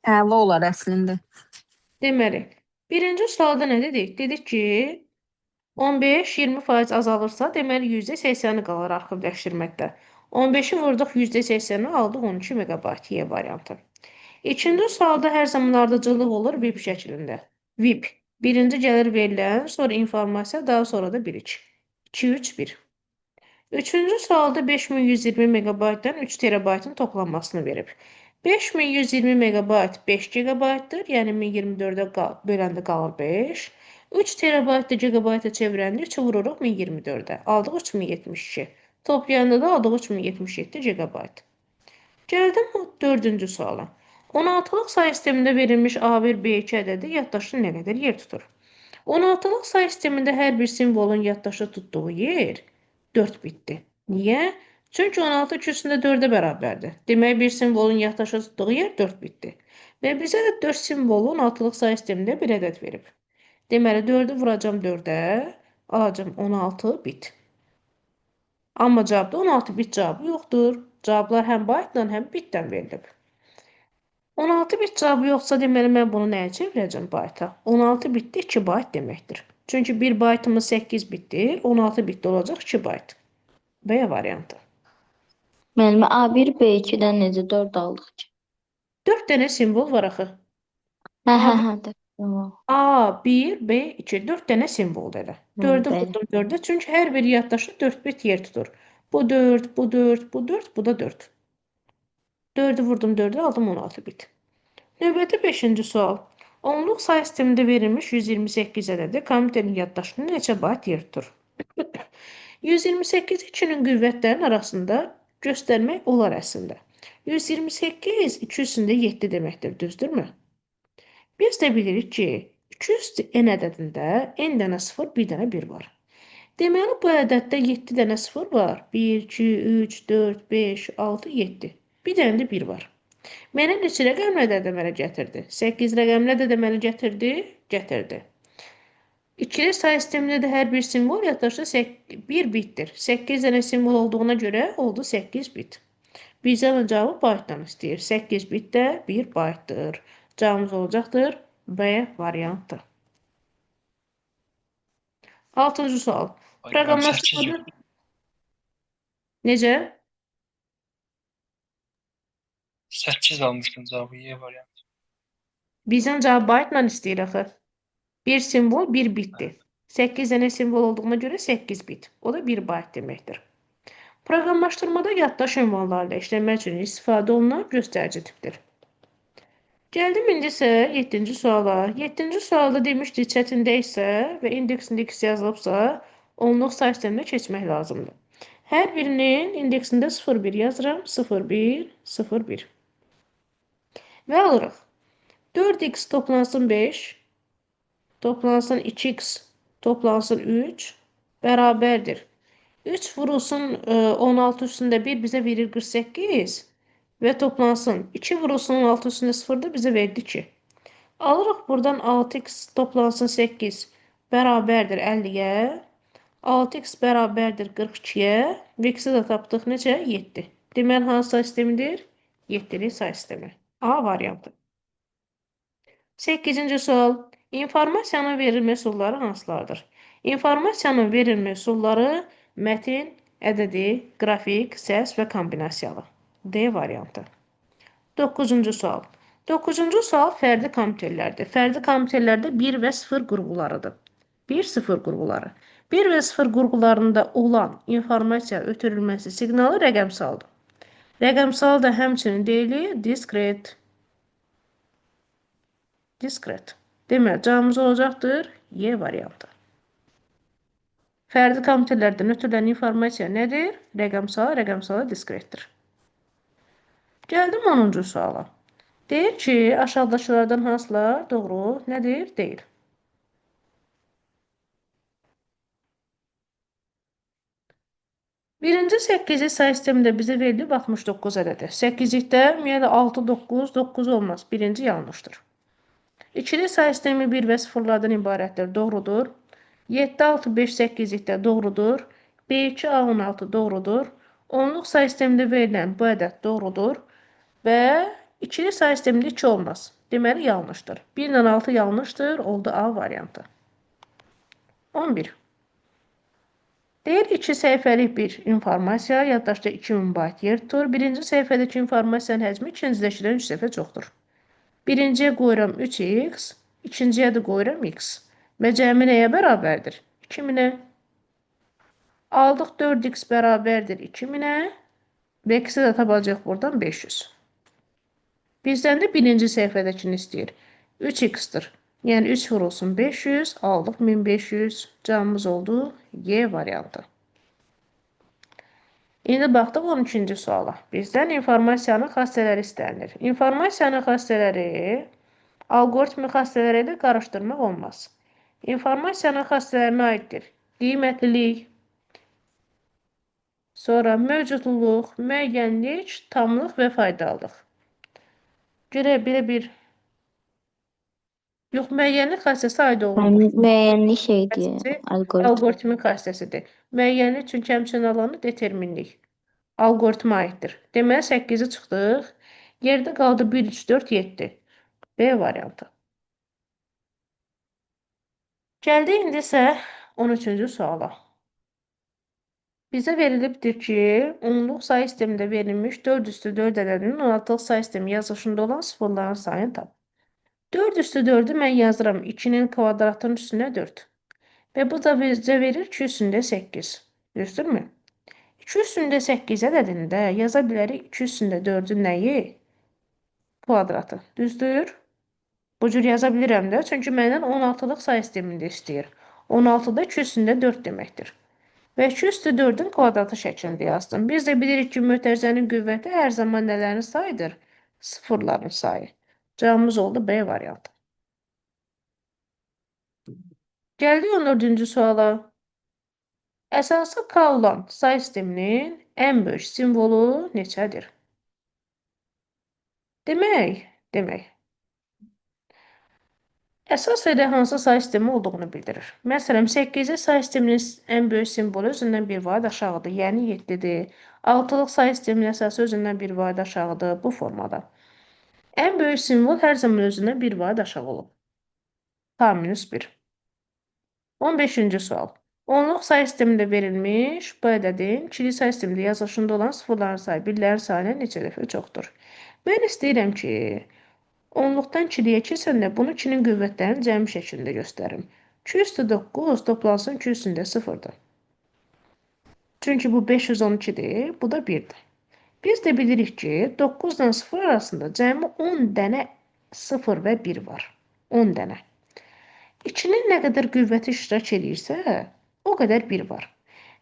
Əla olar əslində. Deməli, birinci sualda nə dedik? Dedik ki, 15-20% azalırsa, deməli %80-i qalır arxivləşdirməkdə. 15-i vurduq %80-i, aldıq 12 megabayt Y variantı. İkinci sualda hər zaman ardıcıllıq olur VIP şəklində. VIP. Birinci gəlir verilən, sonra informasiya, daha sonra da 1-2. 2-3-1. Üçüncü sualda 5120 megabaytdan 3 terabaytın toplanmasını verib. 5120 megabayt 5 gigabaytdır, yəni 1024-ə böləndə qalır 5. 3 terabayt da gigabayta çevirəndə 3 vururuq 1024-ə. Aldıq 3072. Toplayanda da aldıq 3077 gigabayt. Gəldim dördüncü suala. 16-lıq say sistemində verilmiş A1, B2 ədədi yaddaşda nə qədər yer tutur? 16-lıq say sistemində hər bir simvolun yaddaşda tutduğu yer 4 bitdir. Niyə? Çünki 16 kürsündə 4-ə bərabərdir. Demək, bir simvolun yaddaşda tutduğu yer 4 bitdir. Və bizə də 4 simvolu 16-lıq say sistemində bir ədəd verib. Deməli, 4-ü vuracam 4-ə, alacam 16 bit. Amma cavabda 16 bit cavabı yoxdur. Cavablar həm baytla, həm bitdən verilib. 16 bit cavabı yoxsa deməli mən bunu nəyə çevirəcəm bayta? 16 bitdə 2 bayt deməkdir. Çünki 1 baytımız 8 bitdir, 16 bitdə olacaq 2 bayt. B variantı. Müəllimə A1, B2-dən necə 4 aldıq ki? 4 dənə simvol var axı. Hə, A, hə, hə, də. Tamam. A1, B2, 4 dənə simvoldur elə. Hı, 4-ü bəli. vurdum 4-ə, çünki hər biri yaddaşda 4 bit yer tutur. Bu 4, bu 4, bu 4, bu da 4. 4-ü vurdum 4-ə, aldım 16 bit. Növbəti 5-ci sual. Onluq say sistemində verilmiş 128 ədədi kompüterin yaddaşında neçə bayt yer tutur? 128 2-nin qüvvətlərinin arasında göstərmək olar əslində. 128 2 üstündə 7 deməkdir, düzdürmü? Biz də bilirik ki, 2 üstü n ədədində n dənə 0, 1 dənə 1 var. Deməli, bu ədəddə 7 dənə 0 var. 1, 2, 3, 4, 5, 6, 7. Bir dənə də 1 var. Mənə neçə rəqəmlə də deməli gətirdi? 8 rəqəmlə də deməli gətirdi? Gətirdi. İkili say sistemində də hər bir simvol yaddaşda 1 bitdir. 8 dənə simvol olduğuna görə oldu 8 bit. Bizdən cavabı baytdan istəyir. 8 bit də 1 baytdır. Cavabımız olacaqdır B variantı. 6-cı sual. Hocam 8 Proqramlaşdırmada necə? 8 almıştım cevabı Y variantı. Bizdən cavab baytla istəyir axı. Bir simvol 1 bitdir. 8 dənə simvol olduğuna görə 8 bit. O da 1 bayt deməkdir. Proqramlaşdırmada yaddaş ünvanlarıyla işləmək üçün istifadə olunan göstərici tipdir. Gəldim indi isə 7-ci suala. 7-ci sualda demişdi çətində isə və indeksində x yazılıbsa, onluq say sistemində keçmək lazımdır. Hər birinin indeksində 0,1 yazıram. 0,1, 0,1. Və alırıq. 4x toplansın 5, toplansın 2x, toplansın 3, bərabərdir. 3 vurulsun 16 üstündə 1 bizə verir 48 və toplansın. 2 vurulsun 16 üstündə 0 da bizə verdi 2. Alırıq buradan 6x toplansın 8 bərabərdir 50-yə. 6x bərabərdir 42-yə. Və x-i də tapdıq necə? 7. Deməli, hansı say sistemidir? 7-li say sistemi. A variantı. 8-ci sual. İnformasiyanın verilmə üsulları hansılardır? İnformasiyanın verilmə üsulları mətin, ədədi, qrafik, səs və kombinasiyalı. D variantı. 9-cu sual. 9-cu sual fərdi kompüterlərdir. Fərdi kompüterlərdə 1 və 0 qurğularıdır. 1-0 qurğuları. 1 və 0 qurğularında olan informasiya ötürülməsi siqnalı rəqəmsaldır. Rəqəmsal da həmçinin deyilir diskret. Diskret. Deməli, cavabımız olacaqdır Y variantı. Fərdi kompüterlərdən ötürülən informasiya nədir? Rəqəmsal, rəqəmsala diskretdir. Gəldim 10-cu suala. Deyir ki, aşağıdakılardan hansılar doğru, nədir? Deyil. Birinci 8-ci say sistemində bizə verilib 69 ədədi. 8-likdə ümumiyyətlə 6, 9, 9 olmaz. Birinci yanlışdır. İkili say sistemi 1 və 0-lardan ibarətdir. Doğrudur. 7, 6, 5, 8-likdə doğrudur. B2, A16 doğrudur. Onluq say sistemində verilən bu ədəd doğrudur. Və İkili say sistemində 2 olmaz. Deməli, yanlışdır. 1 ilə 6 yanlışdır. Oldu A variantı. 11. Deyir 2 səhifəlik bir informasiya yaddaşda 2000 bayt yer tutur. Birinci səhifədəki informasiyanın həcmi ikinciləşdirən 3 dəfə çoxdur. Birinciyə qoyuram 3x, ikinciyə də qoyuram x. Və cəmi nəyə bərabərdir? 2000-ə. Aldıq 4x bərabərdir 2000-ə. Və x-i də tapacaq buradan 500. Bizdən də birinci səhifədəkini istəyir. 3x-dir. Yəni 3 vurulsun 500, aldıq 1500. Cavabımız oldu Y variantı. İndi baxdıq 13-cü suala. Bizdən informasiyanın xassələri istənilir. İnformasiyanın xassələri alqoritmi xassələri ilə qarışdırmaq olmaz. İnformasiyanın xassələrinə aiddir. Qiymətlilik, sonra mövcudluq, müəyyənlik, tamlıq və faydalılıq. Görək belə bir yox, müəyyənlik xassəsi aid olunmur. Müəyyənlik şeydir, Xassəsi alqoritm. alqoritmin xassəsidir. Müəyyənlik çünki həmçinin alanı determinlik. Alqoritmə aiddir. Deməli 8-i çıxdıq. Yerdə qaldı 1, 3, 4, 7. B variantı. Gəldik indi isə 13-cü suala. Bizə verilibdir ki, onluq sayı sistemində verilmiş 4 üstü 4 ədədinin 16-lıq sayı sistemi yazılışında olan sıfırların sayını tap. 4 üstü 4-ü mən yazıram 2-nin kvadratının üstünə 4. Və bu da bizə verir 2 üstündə 8. Düzdürmü? 2 üstündə 8 ədədində yaza bilərik 2 üstündə 4-ün nəyi? Kvadratı. Düzdür? Bu cür yaza bilirəm də, çünki məndən 16-lıq say sistemində istəyir. 16-da 2 üstündə 4 deməkdir. Və 2 üstü 4-ün kvadratı şəklində yazdım. Biz də bilirik ki, mötərizənin qüvvəti hər zaman nələrin sayıdır? Sıfırların sayı. Cavabımız oldu B variantı. Gəldik 14-cü suala. Əsası K olan say sisteminin ən böyük simvolu neçədir? Demək. Əsas elə hansı say sistemi olduğunu bildirir. Məsələn, 8-ci say sisteminin ən böyük simvolu özündən bir vayd aşağıdır, yəni 7-dir. 6-lıq say sisteminin əsası özündən bir vayd aşağıdır, bu formada. Ən böyük simvol hər zaman özündən bir vayd aşağı olub. K-1. 15-ci sual. Onluq say sistemində verilmiş bu ədədin ikili say sistemində yazılışında olan sıfırların sayı birlərin sayına neçə dəfə çoxdur? Mən istəyirəm ki, onluqdan ikiliyə keçəndə bunu 2-nin qüvvətlərinin cəmi şəklində göstərim. 2 üstü 9 toplansın 2 üstündə 0-dır. Çünki bu 512-dir, bu da 1-dir. Biz də bilirik ki, 9 ilə 0 arasında cəmi 10 dənə 0 və 1 var. 10 dənə. 2-nin nə qədər qüvvəti iştirak edirsə, o qədər 1 var.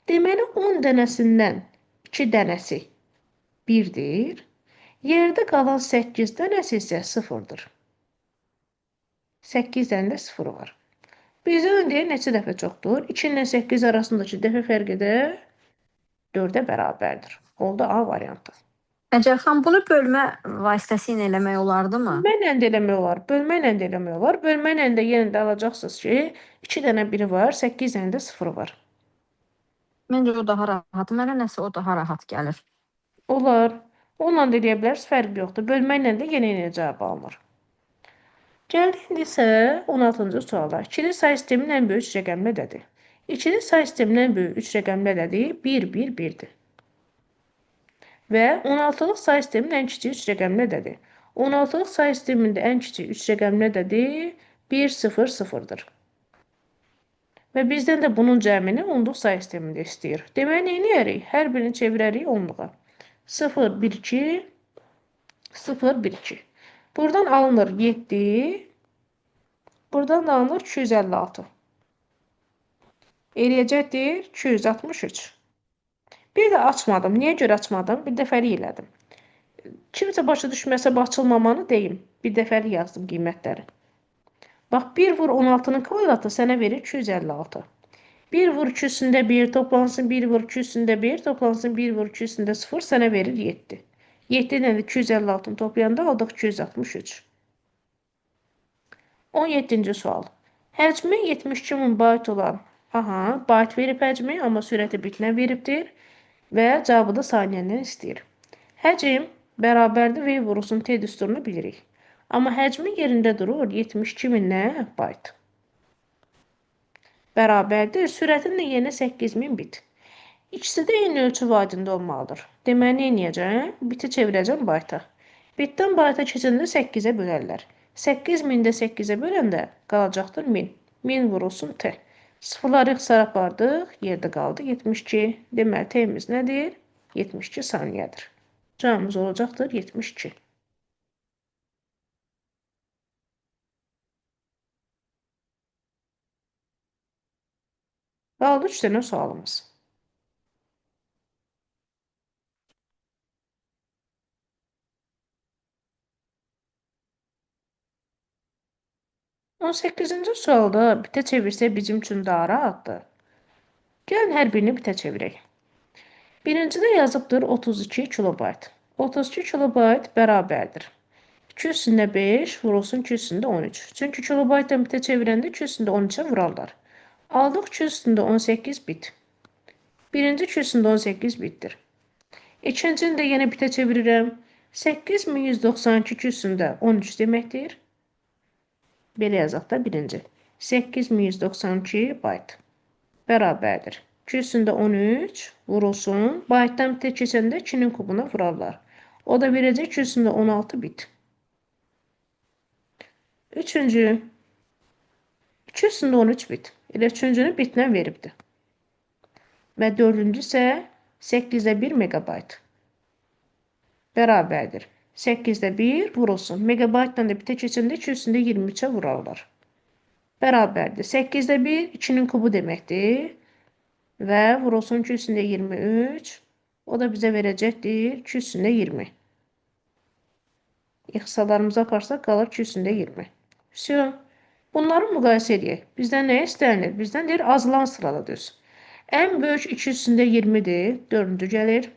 Deməli, 10 dənəsindən 2 dənəsi 1-dir. Yerdə qalan 8 dənəsi isə 0-dır. 8 dənə də 0 var. Bizdən deyir neçə dəfə çoxdur? 2 ilə 8 arasındakı dəfə fərqi də 4-ə bərabərdir. Oldu A variantı. Əcəfxan, bunu bölmə vasitəsilə eləmək olardımı? Bölməklə də eləmək olar, bölməklə də eləmək olar. Bölməklə də yenə də alacaqsınız ki, 2 dənə 1 var, 8 dənə də 0 var. Məncə o daha rahat. Mənə nəsə o daha rahat gəlir. Olar. Onunla da eləyə bilərsiniz, fərqi yoxdur. Bölməklə də yenə eyni cavab alınır. Gəldik indi isə 16-cı suala. İkili say sisteminin ən böyük 3 rəqəmli ədədi. İkili say sisteminin ən böyük 3 rəqəmli ədədi 1, 1, 1-dir. Və 16-lıq say sisteminin ən kiçik 3 rəqəmli ədədi. 16-lıq say sistemində ən kiçik 3 rəqəmli ədədi 1, 0, 0-dır. Və bizdən də bunun cəmini onluq say sistemində istəyir. Deməli, nə edərik? Hər birini çevirərik onluğa. 0, 1, 2, 0, 1, 2. Buradan alınır 7, buradan da alınır 256. Eləyəcəkdir 263. Bir də açmadım. Niyə görə açmadım? Bir dəfəlik elədim. Kimsə başa düşməsə açılmamanı deyim. Bir dəfəlik yazdım qiymətləri. Bax, 1 vur 16-nın kvadratı sənə verir 256. 1 vur 2 üstündə 1, toplansın 1 vur 2 üstündə 1, toplansın 1 vur 2 üstündə 0, sənə verir 7. 7 ilə 256-nı toplayanda aldıq 263. 17-ci sual. Həcmi 72.000 bayt olan, bayt verib həcmi, amma sürəti bitlə veribdir və cavabı da saniyəndən istəyir. Həcm bərabərdir V vurulsun T düsturunu bilirik. Amma həcmi yerində durur 72.000 nə bayt. Bərabərdir sürətin də yenə 8000 bit. İkisi də eyni ölçü vadində olmalıdır. Deməli, nə edəcəm? Biti çevirəcəm bayta. Bitdən bayta keçəndə 8-ə bölərlər. 8000-də 8-ə böləndə qalacaqdır 1000. 1000 vurulsun T. Sıfırları ixtisar apardıq, yerdə qaldı 72. Deməli, T'miz nədir? 72 saniyədir. Cavabımız olacaqdır 72. Qaldı 3 dənə sualımız. On səkkizinci sualda bitə çevirsə bizim üçün daha rahatdır. Gəlin hər birini bitə çevirək. Birincidə yazıbdır 32 kilobayt. 32 kilobayt bərabərdir. 2 üstündə 5 vurulsun 2 üstündə 13. Çünki kilobaytdan bitə çevirəndə 2 üstündə 13-ə vurarlar. Aldıq 2 üstündə 18 bit. Birinci 2 üstündə 18 bitdir. İkincini də yenə bitə çevirirəm. 8192 2 üstündə 13 deməkdir. Belə yazaq da birinci. 8192 bayt. Bərabərdir. 2 üstündə 13 vurulsun. Baytdan bitə keçəndə 2-nin kubuna vurarlar. O da verəcək 2 üstündə 16 bit. Üçüncü. 2 üstündə 13 bit. Elə üçüncünü bitlə veribdir. Və dördüncü isə 8-də 1 megabayt. Bərabərdir. 8-də 1 vurulsun. Megabaytdan da bitə keçəndə 2 üstündə 23-ə vurarlar. Bərabərdir. 8-də 1 2-nin kubu deməkdir. Və vurulsun 2 üstündə 23. O da bizə verəcəkdir 2 üstündə 20. İxtisalarımıza aparsaq qalır 2 üstündə 20. Vəsiyo. Bunları müqayisə edək. Bizdən nə istənilir? Bizdən deyir azılan sırada düz. Ən böyük 2 üstündə 20-dir. 4-cü gəlir.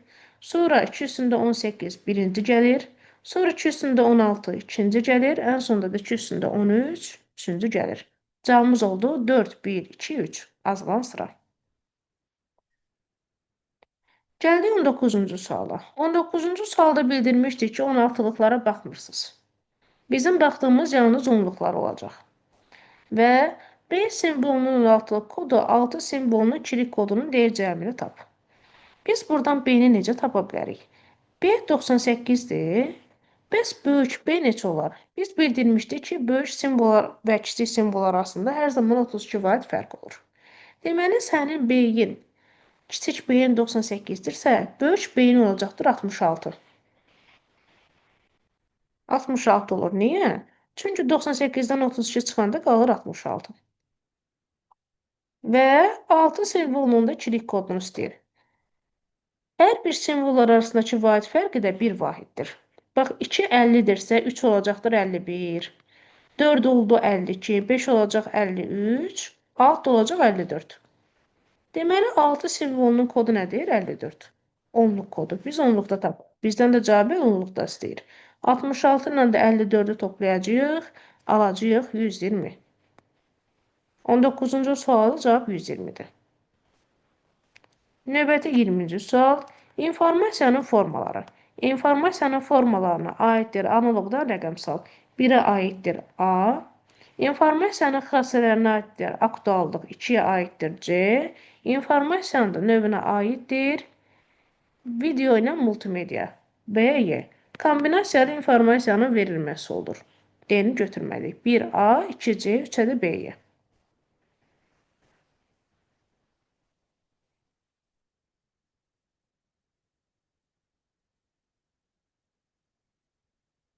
Sonra 2 üstündə 18 birinci gəlir. Sonra 2 üstündə 16 ikinci gəlir. Ən sonunda da 2 üstündə 13 üçüncü gəlir. Cavabımız oldu 4, 1, 2, 3. Azılan sıra. Gəldik 19-cu suala. 19-cu sualda bildirmişdik ki, 16-lıqlara baxmırsınız. Bizim baxdığımız yalnız onluqlar olacaq. Və B simvolunun 16-lıq kodu 6 simvolunun ikilik kodunun deyir cəmini tap. Biz buradan B-ni necə tapa bilərik? B 98-dir. Bəs böyük B neçə olar? Biz bildirmişdik ki, böyük simvollar və kiçik simvollar arasında hər zaman 32 vaid fərq olur. Deməli, sənin B-yin kiçik B-yin 98-dirsə, böyük B-yin olacaqdır 66. 66 olur. Niyə? Çünki 98-dən 32 çıxanda qalır 66. Və 6 simvolunun da ikilik kodunu istəyir. Hər bir simvollar arasındakı vaid fərqi də 1 vahiddir. Bax, 2 50-dirsə, 3 olacaqdır 51. 4 oldu 52, 5 olacaq 53, 6 olacaq 54. Deməli, 6 simvolunun kodu nədir? 54. Onluq kodu. Biz onluqda tapaq. Bizdən də cavabı onluqda istəyir. 66 ilə də 54-ü toplayacağıq, alacağıq 120. 19-cu sualı cavab 120-dir. Növbəti 20-ci sual. İnformasiyanın formaları. İnformasiyanın formalarına aiddir analoqdan rəqəmsal. 1-ə aiddir A. İnformasiyanın xassələrinə aiddir aktuallıq. 2-yə aiddir C. İnformasiyanın da növünə aiddir video ilə multimedia. B-Y. Kombinasiyalı informasiyanın verilməsi olur. D-ni götürməliyik. 1A, 2C, 3-ə də B-yə.